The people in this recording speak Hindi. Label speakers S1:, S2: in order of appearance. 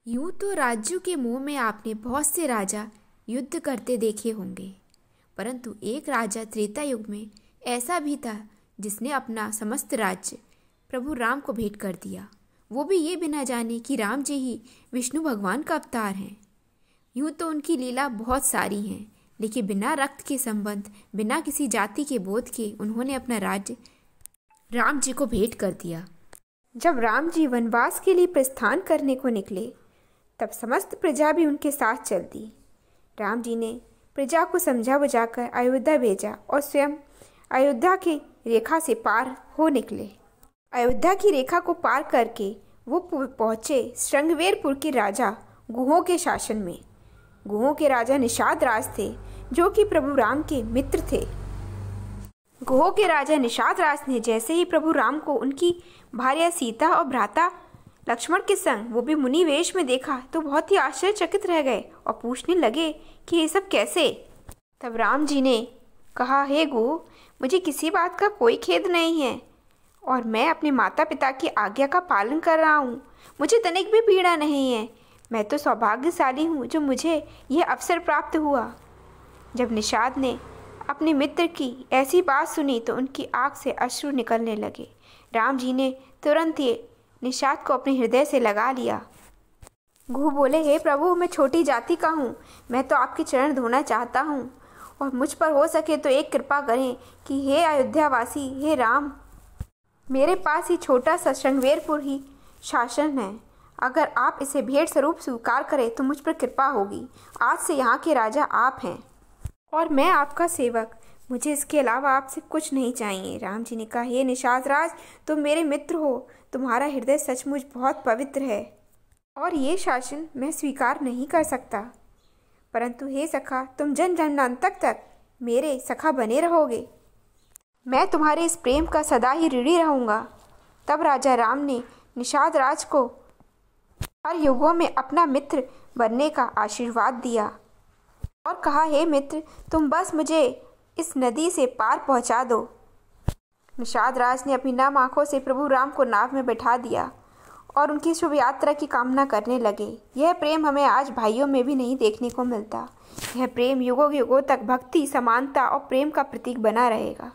S1: यूं तो राज्यों के मुंह में आपने बहुत से राजा युद्ध करते देखे होंगे, परंतु एक राजा त्रेता युग में ऐसा भी था जिसने अपना समस्त राज्य प्रभु राम को भेंट कर दिया। वो भी ये बिना जाने कि राम जी ही विष्णु भगवान का अवतार हैं। यूं तो उनकी लीला बहुत सारी हैं, लेकिन बिना रक्त के संबंध, बिना किसी जाति के बोध के उन्होंने अपना राज्य राम जी को भेंट कर दिया। जब राम जी वनवास के लिए प्रस्थान करने को निकले, तब समस्त प्रजा भी उनके साथ चल दी। राम जी ने प्रजा को समझा बुझाकर अयोध्या भेजा और स्वयं अयोध्या की रेखा से पार हो निकले। अयोध्या की रेखा को पार करके वो पहुँचे श्रृंगवेरपुर के राजा गुहों के शासन में। गुहों के राजा निषाद राज थे, जो कि प्रभु राम के मित्र थे। गुहों के राजा निषाद राज ने जैसे ही प्रभु राम को उनकी भार्या सीता और भ्राता लक्ष्मण के संग, वो भी मुनि वेश में देखा, तो बहुत ही आश्चर्यचकित रह गए और पूछने लगे कि ये सब कैसे। तब राम जी ने कहा, हे गुह, मुझे किसी बात का कोई खेद नहीं है और मैं अपने माता पिता की आज्ञा का पालन कर रहा हूँ। मुझे तनिक भी पीड़ा नहीं है। मैं तो सौभाग्यशाली हूँ जो मुझे यह अवसर प्राप्त हुआ। जब निषाद ने अपने मित्र की ऐसी बात सुनी तो उनकी आँख से अश्रु निकलने लगे। राम जी ने तुरंत ये निषाद को अपने हृदय से लगा लिया। गुह बोले, हे प्रभु, मैं छोटी जाति का हूँ। मैं तो आपके चरण धोना चाहता हूँ और मुझ पर हो सके तो एक कृपा करें कि हे अयोध्यावासी, हे राम, मेरे पास ही छोटा सा श्रृंगवेरपुर ही शासन है। अगर आप इसे भेंट स्वरूप स्वीकार करें तो मुझ पर कृपा होगी। आज से यहाँ के राजा आप हैं और मैं आपका सेवक। मुझे इसके अलावा आपसे कुछ नहीं चाहिए। राम जी ने कहा, हे निषाद राज, तुम मेरे मित्र हो। तुम्हारा हृदय सचमुच बहुत पवित्र है और ये शासन मैं स्वीकार नहीं कर सकता, परंतु हे सखा, तुम जन जन्मांतर तक मेरे सखा बने रहोगे। मैं तुम्हारे इस प्रेम का सदा ही ऋणी रहूँगा। तब राजा राम ने निषाद राज को हर युगों में अपना मित्र बनने का आशीर्वाद दिया और कहा, हे मित्र, तुम बस मुझे इस नदी से पार पहुंचा दो। निषाद राज ने अपनी नम आंखों से प्रभु राम को नाव में बैठा दिया और उनकी शुभ यात्रा की कामना करने लगे। यह प्रेम हमें आज भाइयों में भी नहीं देखने को मिलता। यह प्रेम युगों युगों तक भक्ति, समानता और प्रेम का प्रतीक बना रहेगा।